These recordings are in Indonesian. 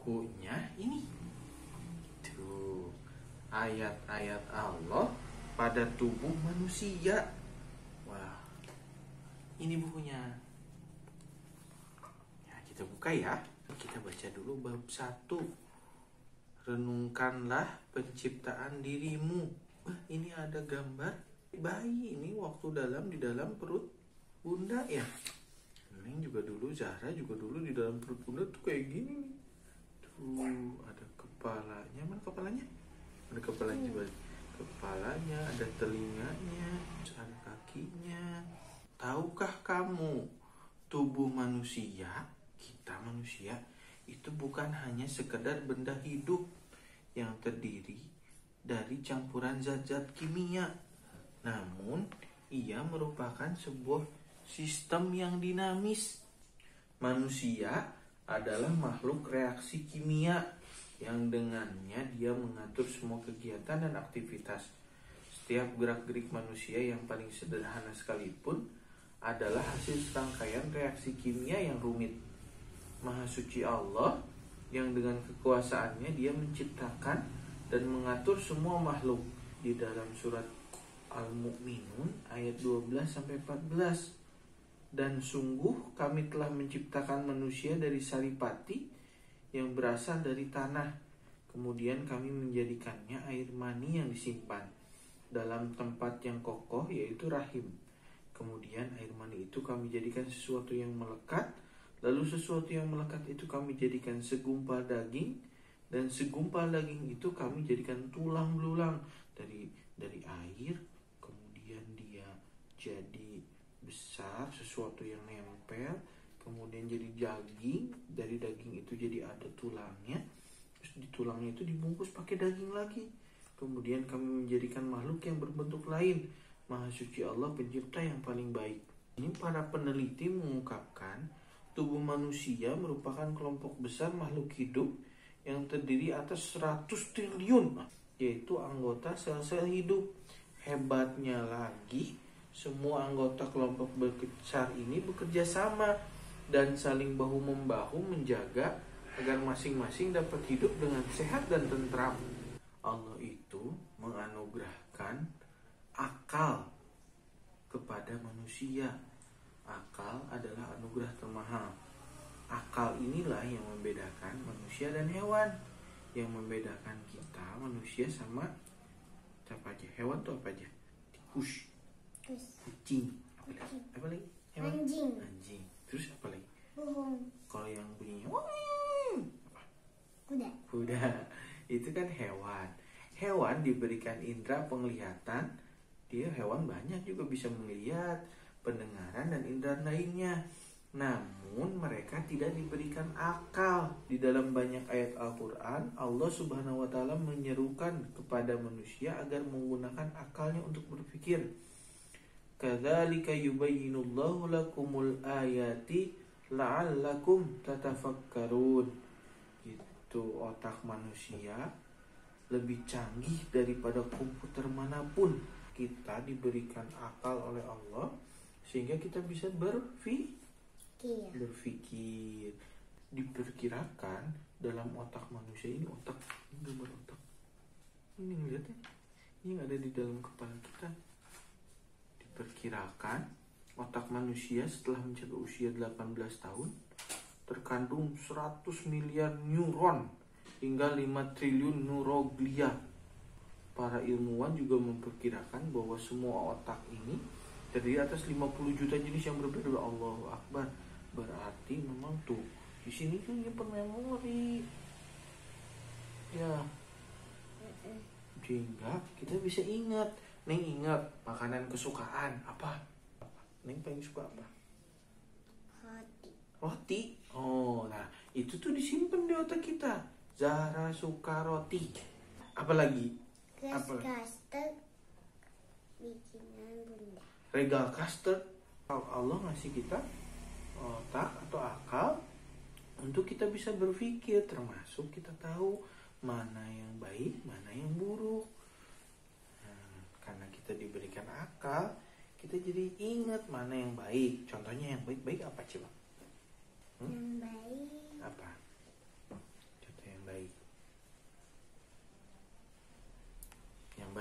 bukunya ini. Tuh, ayat-ayat Allah pada tubuh manusia. Wah, ini bukunya. Ya, kita buka ya. Kita baca dulu bab 1. Renungkanlah penciptaan dirimu. Wah, ini ada gambar bayi ini waktu di dalam perut bunda ya. Ini juga dulu, Zahra juga dulu di dalam perut bunda tuh kayak gini. Tuh, ada kepalanya. Mana kepalanya? Ada kepalanya. Kepalanya, ada telinganya, ada kakinya. Tahukah kamu, tubuh manusia, kita manusia, itu bukan hanya sekedar benda hidup yang terdiri dari campuran zat-zat kimia. Namun, ia merupakan sebuah sistem yang dinamis. Manusia adalah makhluk reaksi kimia yang dengannya dia mengatur semua kegiatan dan aktivitas. Setiap gerak-gerik manusia yang paling sederhana sekalipun adalah hasil serangkaian reaksi kimia yang rumit. Maha suci Allah yang dengan kekuasaannya dia menciptakan dan mengatur semua makhluk. Di dalam surat Al-Mu'minun ayat 12-14. Dan sungguh kami telah menciptakan manusia dari saripati yang berasal dari tanah. Kemudian kami menjadikannya air mani yang disimpan dalam tempat yang kokoh, yaitu rahim. Kemudian air mani itu kami jadikan sesuatu yang melekat. Lalu sesuatu yang melekat itu kami jadikan segumpal daging. Dan segumpal daging itu kami jadikan tulang belulang dari air. Kemudian dia jadi besar, sesuatu yang nempel, kemudian jadi daging, dari daging itu jadi ada tulangnya, terus di tulangnya itu dibungkus pakai daging lagi. Kemudian kami menjadikan makhluk yang berbentuk lain. Maha suci Allah pencipta yang paling baik. Ini para peneliti mengungkapkan tubuh manusia merupakan kelompok besar makhluk hidup yang terdiri atas 100 triliun, yaitu anggota sel-sel hidup. Hebatnya lagi, semua anggota kelompok besar ini bekerja sama dan saling bahu-membahu menjaga agar masing-masing dapat hidup dengan sehat dan tentram. Allah itu menganugerahkan akal kepada manusia. Akal adalah anugerah termahal. Akal inilah yang membedakan manusia dan hewan. Yang membedakan kita manusia sama apa aja? Hewan tuh apa aja? Tikus, kucing, apa lagi? Hewan? Anjing. Terus apa lagi? Burung. Kalau yang bunyinya kuda. Itu kan hewan. Hewan diberikan indera penglihatan. Dia hewan banyak juga bisa melihat, pendengaran dan indera lainnya. Namun mereka tidak diberikan akal. Di dalam banyak ayat Al-Quran, Allah Subhanahu wa Ta'ala menyerukan kepada manusia agar menggunakan akalnya untuk berpikir. Kadzalika yubayyinullahu lakumul ayati la'allakum tatafakkarun. Gitu, otak manusia lebih canggih daripada komputer manapun. Kita diberikan akal oleh Allah sehingga kita bisa berpikir. Diperkirakan dalam otak manusia ini, otak ini gambar otak ini, ngeliatnya ini yang ada di dalam kepala kita. Diperkirakan otak manusia setelah mencapai usia 18 tahun terkandung 100 miliar neuron hingga 5 triliun neuroglia. Para ilmuwan juga memperkirakan bahwa semua otak ini terdiri atas 50 juta jenis yang berbeda. Allahu Akbar. Berarti memang tuh di sini tuh nyimpen memori ya, sehingga kita bisa ingat. Neng ingat makanan kesukaan apa? Neng paling suka apa? Roti. Oh, nah itu tuh disimpan di otak kita. Zahra suka roti. Apalagi? Custard bikinan bunda. Regal custard. Allah ngasih kita otak atau akal untuk kita bisa berpikir, termasuk kita tahu mana yang baik, mana yang buruk. Nah, karena kita diberikan akal, kita jadi ingat mana yang baik. Contohnya yang baik-baik apa coba? Yang baik Apa?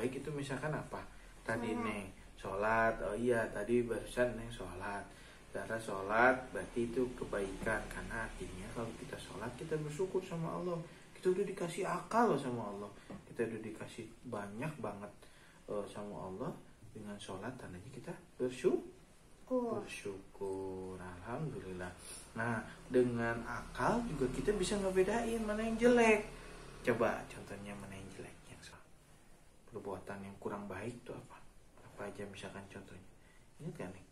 baik itu misalkan apa? Tadi Neng sholat. Oh iya, tadi barusan Neng sholat. Cara sholat berarti itu kebaikan, karena artinya kalau kita sholat kita bersyukur sama Allah. Kita udah dikasih akal sama Allah, kita udah dikasih banyak banget sama Allah. Dengan sholat tandanya kita bersyukur. Alhamdulillah. Nah, dengan akal juga kita bisa ngebedain mana yang jelek. Coba contohnya mana yang jelek, yang perbuatan yang kurang baik itu apa aja misalkan contohnya. Ini kan nih,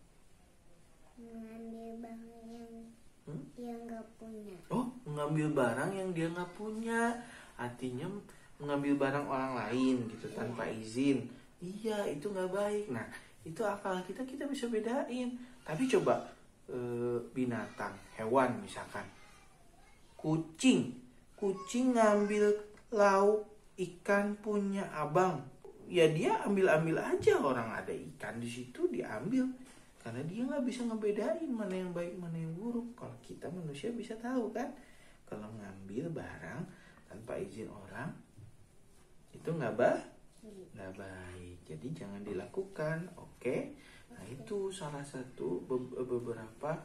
mengambil barang yang nggak punya. Oh, mengambil barang yang dia nggak punya, artinya mengambil barang orang lain gitu tanpa izin. Iya, itu nggak baik. Nah, itu akal kita bisa bedain. Tapi coba binatang, hewan misalkan, kucing ngambil lauk ikan punya abang, ya dia ambil aja, orang ada ikan di situ diambil. Karena dia nggak bisa ngebedain mana yang baik mana yang buruk. Kalau kita manusia bisa tahu kan, kalau ngambil barang tanpa izin orang itu nggak baik. Jadi jangan dilakukan, oke? Nah itu salah satu beberapa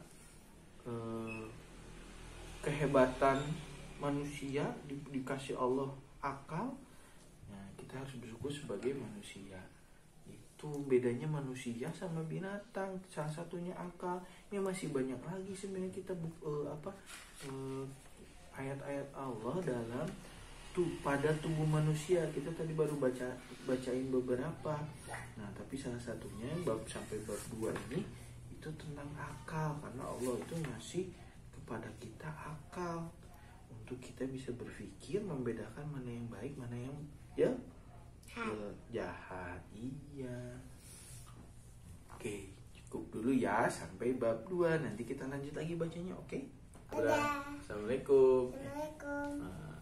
kehebatan manusia, dikasih Allah akal. Nah kita harus bersyukur sebagai manusia. Itu bedanya manusia sama binatang, salah satunya akal. Ini masih banyak lagi sebenarnya kita ayat-ayat Allah dalam pada tubuh manusia. Kita tadi baru bacain beberapa. Nah tapi salah satunya sampai bab 2 ini itu tentang akal, karena Allah itu ngasih kepada kita akal untuk kita bisa berpikir, membedakan mana yang baik mana yang jahat. Iya. Oke, cukup dulu ya sampai bab 2. Nanti kita lanjut lagi bacanya, oke? Dadah. Assalamualaikum. Assalamualaikum.